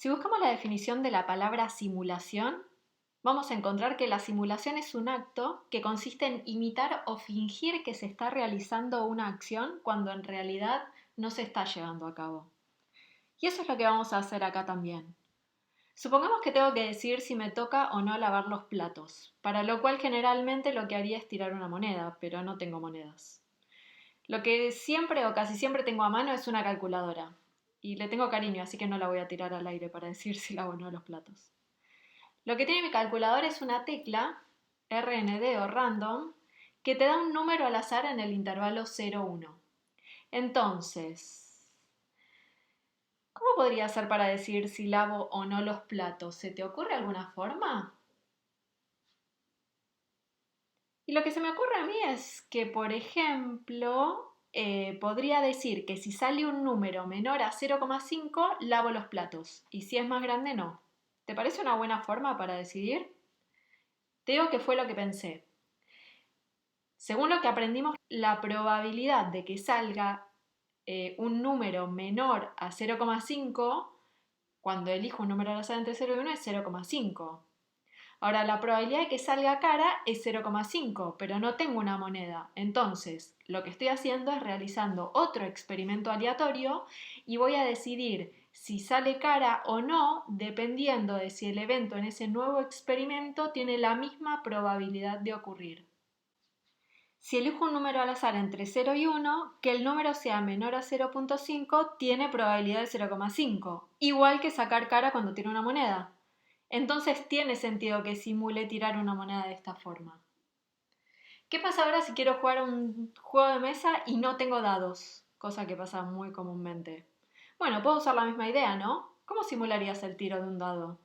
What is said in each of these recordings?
Si buscamos la definición de la palabra simulación, vamos a encontrar que la simulación es un acto que consiste en imitar o fingir que se está realizando una acción cuando en realidad no se está llevando a cabo. Y eso es lo que vamos a hacer acá también. Supongamos que tengo que decir si me toca o no lavar los platos, para lo cual generalmente lo que haría es tirar una moneda, pero no tengo monedas. Lo que siempre o casi siempre tengo a mano es una calculadora. Y le tengo cariño, así que no la voy a tirar al aire para decir si lavo o no los platos. Lo que tiene mi calculadora es una tecla, RND o random, que te da un número al azar en el intervalo 0-1. Entonces, ¿cómo podría ser para decir si lavo o no los platos? ¿Se te ocurre alguna forma? Y lo que se me ocurre a mí es que, por ejemplo, podría decir que si sale un número menor a 0,5, lavo los platos. Y si es más grande, no. ¿Te parece una buena forma para decidir? Te digo que fue lo que pensé. Según lo que aprendimos, la probabilidad de que salga un número menor a 0,5, cuando elijo un número al azar entre 0 y 1, es 0,5. Ahora, la probabilidad de que salga cara es 0,5, pero no tengo una moneda. Entonces, lo que estoy haciendo es realizando otro experimento aleatorio y voy a decidir si sale cara o no dependiendo de si el evento en ese nuevo experimento tiene la misma probabilidad de ocurrir. Si elijo un número al azar entre 0 y 1, que el número sea menor a 0,5 tiene probabilidad de 0,5, igual que sacar cara cuando tiro una moneda. Entonces tiene sentido que simule tirar una moneda de esta forma. ¿Qué pasa ahora si quiero jugar un juego de mesa y no tengo dados? Cosa que pasa muy comúnmente. Bueno, puedo usar la misma idea, ¿no? ¿Cómo simularías el tiro de un dado?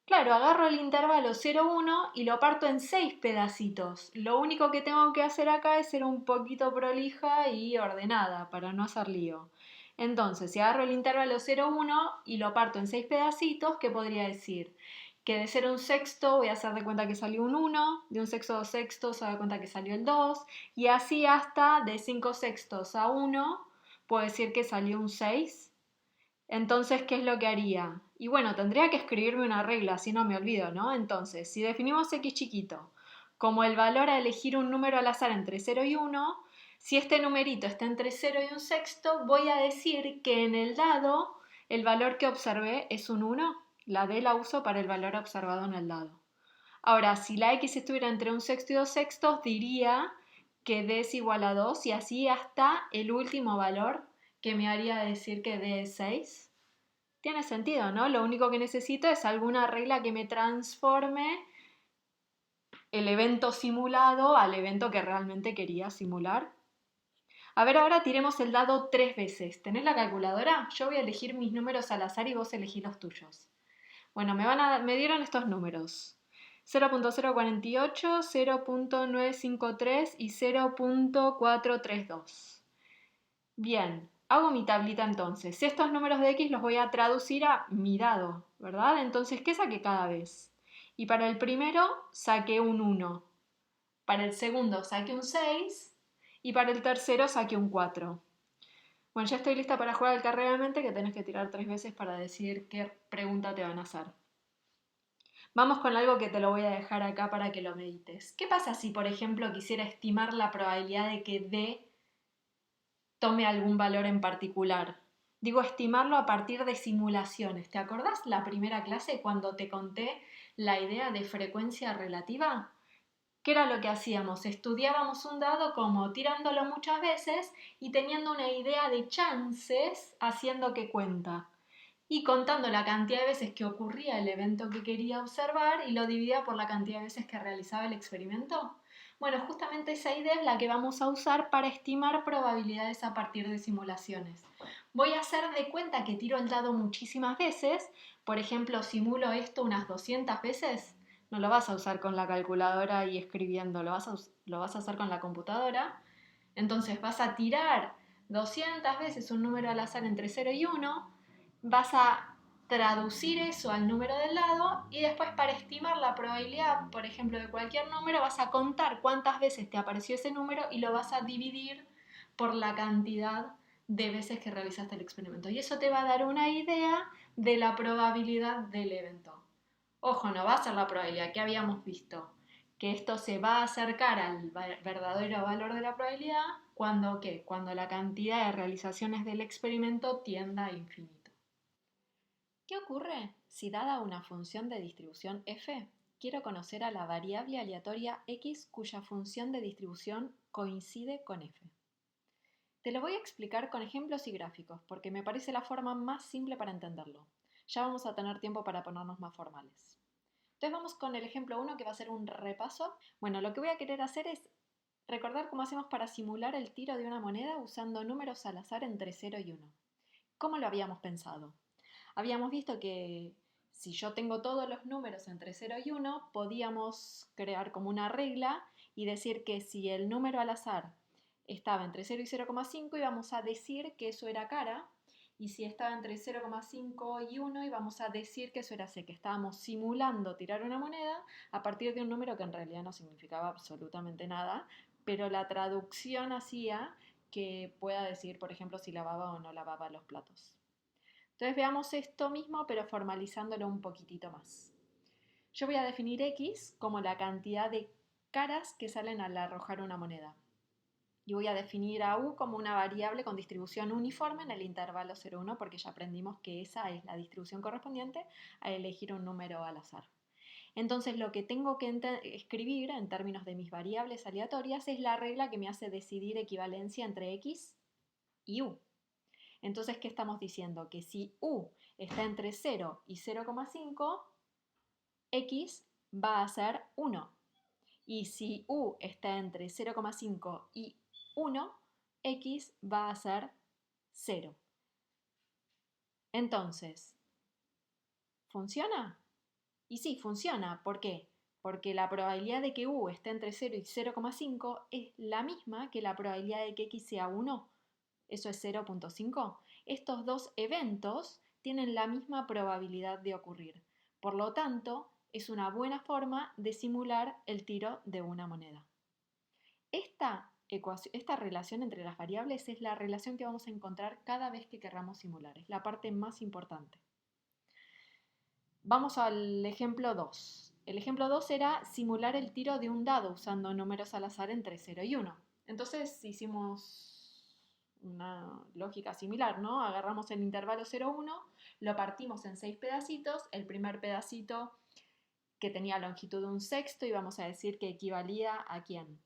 Claro, agarro el intervalo 0,1 y lo parto en 6 pedacitos. Lo único que tengo que hacer acá es ser un poquito prolija y ordenada para no hacer lío. Entonces, si agarro el intervalo 0,1 y lo parto en 6 pedacitos, ¿qué podría decir? Que de ser un sexto voy a hacer de cuenta que salió un 1, de un sexto a 2 sextos se da cuenta que salió el 2, y así hasta de 5 sextos a 1 puedo decir que salió un 6. Entonces, ¿qué es lo que haría? Y bueno, tendría que escribirme una regla, si no me olvido, ¿no? Entonces, si definimos x chiquito como el valor a elegir un número al azar entre 0 y 1, si este numerito está entre 0 y un sexto, voy a decir que en el dado el valor que observé es un 1. La D la uso para el valor observado en el dado. Ahora, si la x estuviera entre un sexto y 2 sextos, diría que D es igual a 2 y así hasta el último valor que me haría decir que D es 6. Tiene sentido, ¿no? Lo único que necesito es alguna regla que me transforme el evento simulado al evento que realmente quería simular. A ver, ahora tiremos el dado 3 veces. ¿Tenés la calculadora? Yo voy a elegir mis números al azar y vos elegís los tuyos. Bueno, me dieron estos números. 0.048, 0.953 y 0.432. Bien, hago mi tablita entonces. Estos números de x los voy a traducir a mi dado, ¿verdad? Entonces, ¿qué saqué cada vez? Y para el primero saqué un 1. Para el segundo saqué un 6. Y para el tercero saqué un 4. Bueno, ya estoy lista para jugar al carreramente, que tenés que tirar 3 veces para decir qué pregunta te van a hacer. Vamos con algo que te lo voy a dejar acá para que lo medites. ¿Qué pasa si, por ejemplo, quisiera estimar la probabilidad de que D tome algún valor en particular? Digo, estimarlo a partir de simulaciones. ¿Te acordás la primera clase cuando te conté la idea de frecuencia relativa? ¿Qué era lo que hacíamos? Estudiábamos un dado como tirándolo muchas veces y teniendo una idea de chances haciendo que cuenta. Y contando la cantidad de veces que ocurría el evento que quería observar y lo dividía por la cantidad de veces que realizaba el experimento. Bueno, justamente esa idea es la que vamos a usar para estimar probabilidades a partir de simulaciones. Voy a hacer de cuenta que tiro el dado muchísimas veces, por ejemplo, simulo esto unas 200 veces, no lo vas a usar con la calculadora y escribiendo, lo vas a hacer con la computadora. Entonces vas a tirar 200 veces un número al azar entre 0 y 1, vas a traducir eso al número del lado y después para estimar la probabilidad, por ejemplo, de cualquier número, vas a contar cuántas veces te apareció ese número y lo vas a dividir por la cantidad de veces que realizaste el experimento. Y eso te va a dar una idea de la probabilidad del evento. Ojo, no va a ser la probabilidad que habíamos visto, que esto se va a acercar al verdadero valor de la probabilidad cuando, ¿qué? Cuando la cantidad de realizaciones del experimento tienda a infinito. ¿Qué ocurre si dada una función de distribución f, quiero conocer a la variable aleatoria x cuya función de distribución coincide con f? Te lo voy a explicar con ejemplos y gráficos porque me parece la forma más simple para entenderlo. Ya vamos a tener tiempo para ponernos más formales. Entonces vamos con el ejemplo 1 que va a ser un repaso. Bueno, lo que voy a querer hacer es recordar cómo hacemos para simular el tiro de una moneda usando números al azar entre 0 y 1. ¿Cómo lo habíamos pensado? Habíamos visto que si yo tengo todos los números entre 0 y 1, podíamos crear como una regla y decir que si el número al azar estaba entre 0 y 0,5 íbamos a decir que eso era cara, y si estaba entre 0,5 y 1 íbamos a decir que eso era C, que estábamos simulando tirar una moneda a partir de un número que en realidad no significaba absolutamente nada, pero la traducción hacía que pueda decir, por ejemplo, si lavaba o no lavaba los platos. Entonces veamos esto mismo, pero formalizándolo un poquitito más. Yo voy a definir X como la cantidad de caras que salen al arrojar una moneda. Y voy a definir a U como una variable con distribución uniforme en el intervalo 0,1 porque ya aprendimos que esa es la distribución correspondiente a elegir un número al azar. Entonces lo que tengo que escribir en términos de mis variables aleatorias es la regla que me hace decidir equivalencia entre X y U. Entonces, ¿qué estamos diciendo? Que si U está entre 0 y 0,5, X va a ser 1. Y si U está entre 0,5 y 1, X va a ser 0. Entonces, ¿funciona? Y sí, funciona. ¿Por qué? Porque la probabilidad de que U esté entre 0 y 0,5 es la misma que la probabilidad de que X sea 1. Eso es 0,5. Estos dos eventos tienen la misma probabilidad de ocurrir. Por lo tanto, es una buena forma de simular el tiro de una moneda. Esta relación entre las variables es la relación que vamos a encontrar cada vez que querramos simular. Es la parte más importante. Vamos al ejemplo 2. El ejemplo 2 era simular el tiro de un dado usando números al azar entre 0 y 1. Entonces hicimos una lógica similar, ¿no? Agarramos el intervalo 0,1, lo partimos en 6 pedacitos. El primer pedacito, que tenía longitud de un sexto, y vamos a decir que equivalía a ¿quién?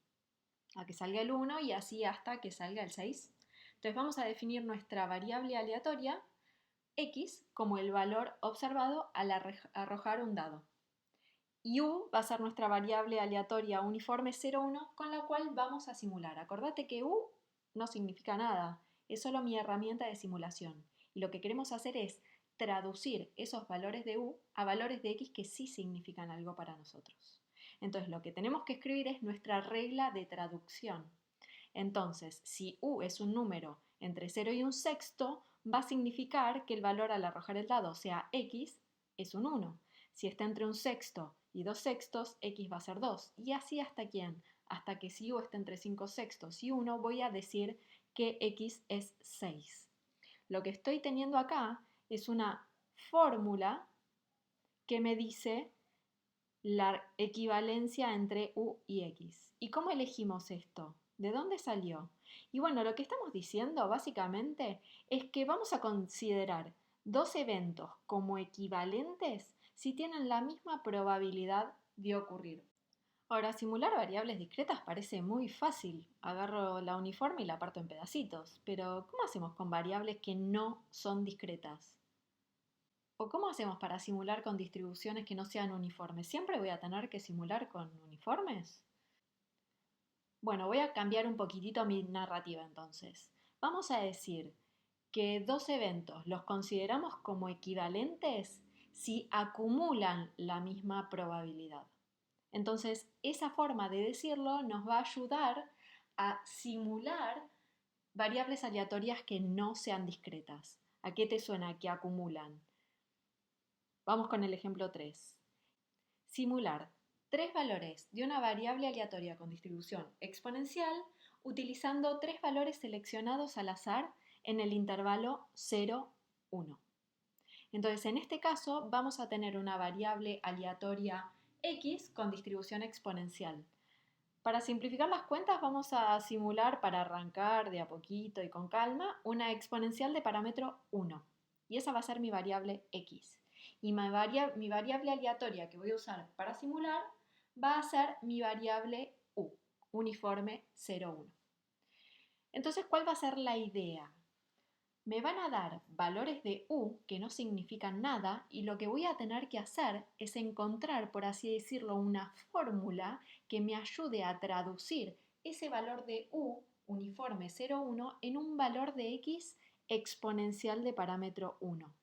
A que salga el 1 y así hasta que salga el 6. Entonces vamos a definir nuestra variable aleatoria X como el valor observado al arrojar un dado. Y U va a ser nuestra variable aleatoria uniforme 0,1 con la cual vamos a simular. Acordate que U no significa nada, es solo mi herramienta de simulación. Y lo que queremos hacer es traducir esos valores de U a valores de X que sí significan algo para nosotros. Entonces lo que tenemos que escribir es nuestra regla de traducción. Entonces, si U es un número entre 0 y un sexto, va a significar que el valor al arrojar el dado, o sea, X, es un 1. Si está entre un sexto y 2 sextos, X va a ser 2. Y así hasta quién. Hasta que si U está entre 5 sextos y 1, voy a decir que X es 6. Lo que estoy teniendo acá es una fórmula que me dice la equivalencia entre U y X. ¿Y cómo elegimos esto? ¿De dónde salió? Y bueno, lo que estamos diciendo básicamente es que vamos a considerar dos eventos como equivalentes si tienen la misma probabilidad de ocurrir. Ahora, simular variables discretas parece muy fácil. Agarro la uniforme y la parto en pedacitos. Pero, ¿cómo hacemos con variables que no son discretas? ¿O cómo hacemos para simular con distribuciones que no sean uniformes? ¿Siempre voy a tener que simular con uniformes? Bueno, voy a cambiar un poquitito mi narrativa entonces. Vamos a decir que dos eventos los consideramos como equivalentes si acumulan la misma probabilidad. Entonces, esa forma de decirlo nos va a ayudar a simular variables aleatorias que no sean discretas. ¿A qué te suena que acumulan? Vamos con el ejemplo 3. Simular tres valores de una variable aleatoria con distribución exponencial utilizando tres valores seleccionados al azar en el intervalo 0, 1. Entonces, en este caso vamos a tener una variable aleatoria x con distribución exponencial. Para simplificar las cuentas vamos a simular, para arrancar de a poquito y con calma, una exponencial de parámetro 1. Y esa va a ser mi variable x. Y mi variable aleatoria que voy a usar para simular va a ser mi variable u, uniforme 0, 1. Entonces, ¿cuál va a ser la idea? Me van a dar valores de u que no significan nada y lo que voy a tener que hacer es encontrar, por así decirlo, una fórmula que me ayude a traducir ese valor de u uniforme 0, 1 en un valor de x exponencial de parámetro 1.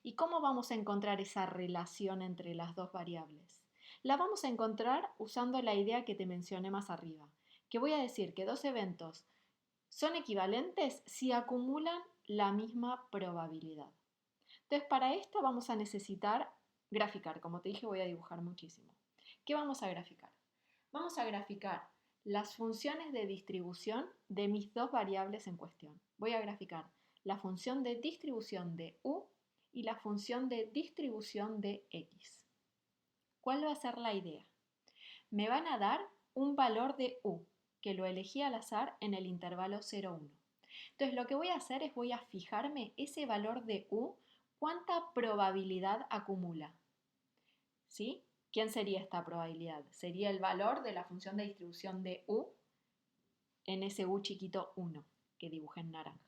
¿Y cómo vamos a encontrar esa relación entre las dos variables? La vamos a encontrar usando la idea que te mencioné más arriba, que voy a decir que dos eventos son equivalentes si acumulan la misma probabilidad. Entonces, para esto vamos a necesitar graficar. Como te dije, voy a dibujar muchísimo. ¿Qué vamos a graficar? Vamos a graficar las funciones de distribución de mis dos variables en cuestión. Voy a graficar la función de distribución de u y la función de distribución de x. ¿Cuál va a ser la idea? Me van a dar un valor de u, que lo elegí al azar en el intervalo 0, 1. Entonces lo que voy a hacer es voy a fijarme ese valor de u, cuánta probabilidad acumula. ¿Sí? ¿Quién sería esta probabilidad? Sería el valor de la función de distribución de u en ese u chiquito 1, que dibujé en naranja.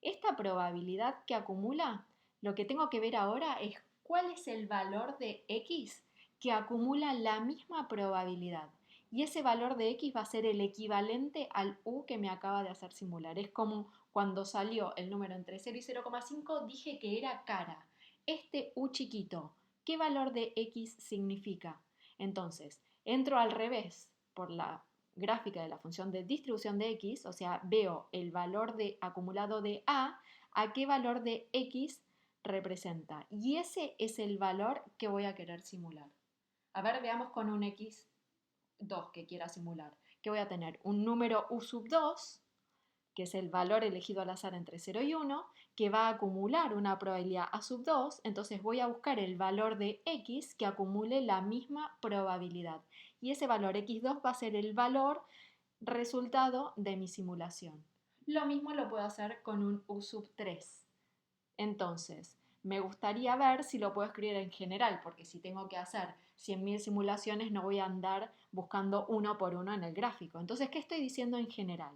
Esta probabilidad que acumula, lo que tengo que ver ahora es cuál es el valor de x que acumula la misma probabilidad. Y ese valor de x va a ser el equivalente al u que me acaba de hacer simular. Es como cuando salió el número entre 0 y 0,5, dije que era cara. Este u chiquito, ¿qué valor de x significa? Entonces, entro al revés por la gráfica de la función de distribución de x, o sea, veo el valor de acumulado de a qué valor de x representa. Y ese es el valor que voy a querer simular. A ver, veamos con un x2 que quiera simular. Que voy a tener un número u sub 2, que es el valor elegido al azar entre 0 y 1, que va a acumular una probabilidad a sub 2, entonces voy a buscar el valor de x que acumule la misma probabilidad. Y ese valor x2 va a ser el valor resultado de mi simulación. Lo mismo lo puedo hacer con un u sub 3. Entonces, me gustaría ver si lo puedo escribir en general, porque si tengo que hacer 100.000 simulaciones no voy a andar buscando uno por uno en el gráfico. Entonces, ¿qué estoy diciendo en general?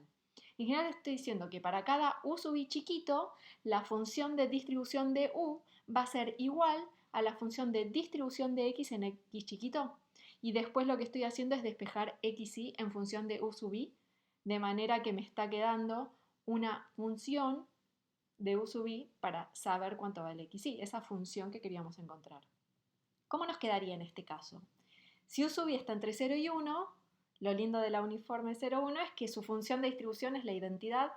En general estoy diciendo que para cada u sub i chiquito, la función de distribución de u va a ser igual a la función de distribución de x en x chiquito. Y después lo que estoy haciendo es despejar xy en función de u sub i, de manera que me está quedando una función de u sub i para saber cuánto vale xy, esa función que queríamos encontrar. ¿Cómo nos quedaría en este caso? Si u sub i está entre 0 y 1, lo lindo de la uniforme 0, 1 es que su función de distribución es la identidad.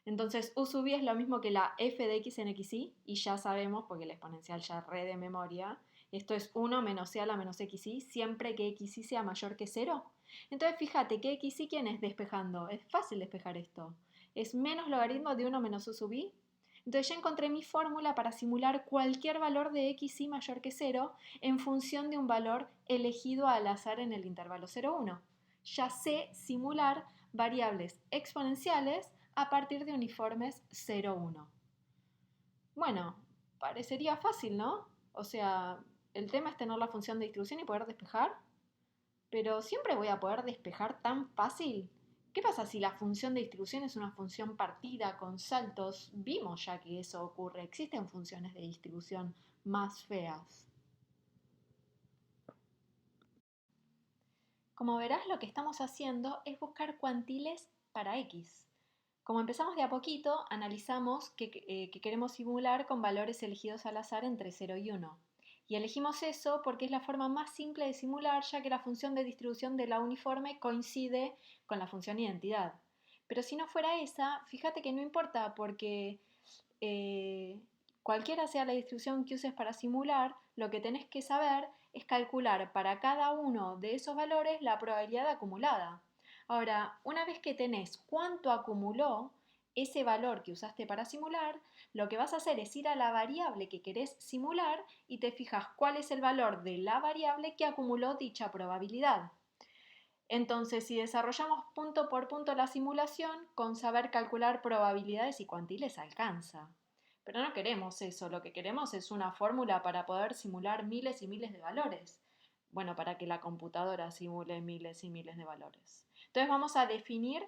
Entonces u sub i es lo mismo que la f de x en xy, y ya sabemos, porque la exponencial ya re de memoria, esto es 1 menos c a la menos xy, siempre que xy sea mayor que 0. Entonces fíjate que xy, ¿quién es despejando? Es fácil despejar esto. Es menos logaritmo de 1 menos u sub i. Entonces ya encontré mi fórmula para simular cualquier valor de xy mayor que 0 en función de un valor elegido al azar en el intervalo 0, 1. Ya sé simular variables exponenciales a partir de uniformes 0, 1. Bueno, parecería fácil, ¿no? O sea, el tema es tener la función de distribución y poder despejar. Pero ¿siempre voy a poder despejar tan fácil? ¿Qué pasa si la función de distribución es una función partida con saltos? Vimos ya que eso ocurre. Existen funciones de distribución más feas. Como verás, lo que estamos haciendo es buscar cuantiles para x. Como empezamos de a poquito, analizamos que queremos simular con valores elegidos al azar entre 0 y 1. Y elegimos eso porque es la forma más simple de simular, ya que la función de distribución de la uniforme coincide con la función identidad. Pero si no fuera esa, fíjate que no importa, porque cualquiera sea la distribución que uses para simular, lo que tenés que saber es calcular para cada uno de esos valores la probabilidad acumulada. Ahora, una vez que tenés cuánto acumuló, ese valor que usaste para simular, lo que vas a hacer es ir a la variable que querés simular y te fijas cuál es el valor de la variable que acumuló dicha probabilidad. Entonces, si desarrollamos punto por punto la simulación, con saber calcular probabilidades y cuantiles alcanza. Pero no queremos eso, lo que queremos es una fórmula para poder simular miles y miles de valores. Bueno, para que la computadora simule miles y miles de valores. Entonces vamos a definir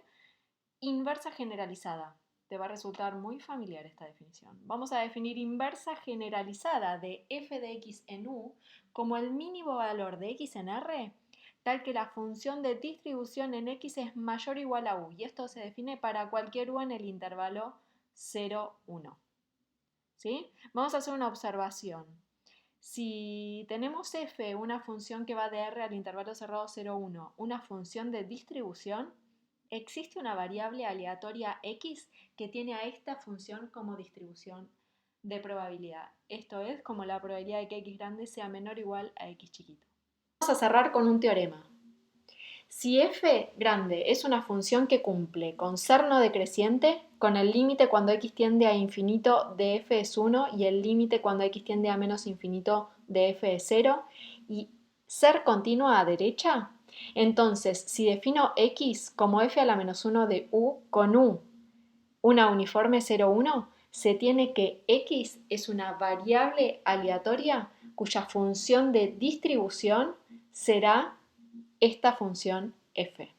inversa generalizada. Te va a resultar muy familiar esta definición. Vamos a definir inversa generalizada de f de x en u como el mínimo valor de x en R, tal que la función de distribución en x es mayor o igual a u. Y esto se define para cualquier u en el intervalo 0, 1. ¿Sí? Vamos a hacer una observación. Si tenemos f, una función que va de R al intervalo cerrado 0, 1, una función de distribución, existe una variable aleatoria x que tiene a esta función como distribución de probabilidad. Esto es como la probabilidad de que x grande sea menor o igual a x chiquito. Vamos a cerrar con un teorema. Si f grande es una función que cumple con ser no decreciente, con el límite cuando x tiende a infinito de f es 1 y el límite cuando x tiende a menos infinito de f es 0, y ser continua a derecha, entonces si defino x como f a la menos 1 de u con u, una uniforme 0, 1, se tiene que x es una variable aleatoria cuya función de distribución será esta función f.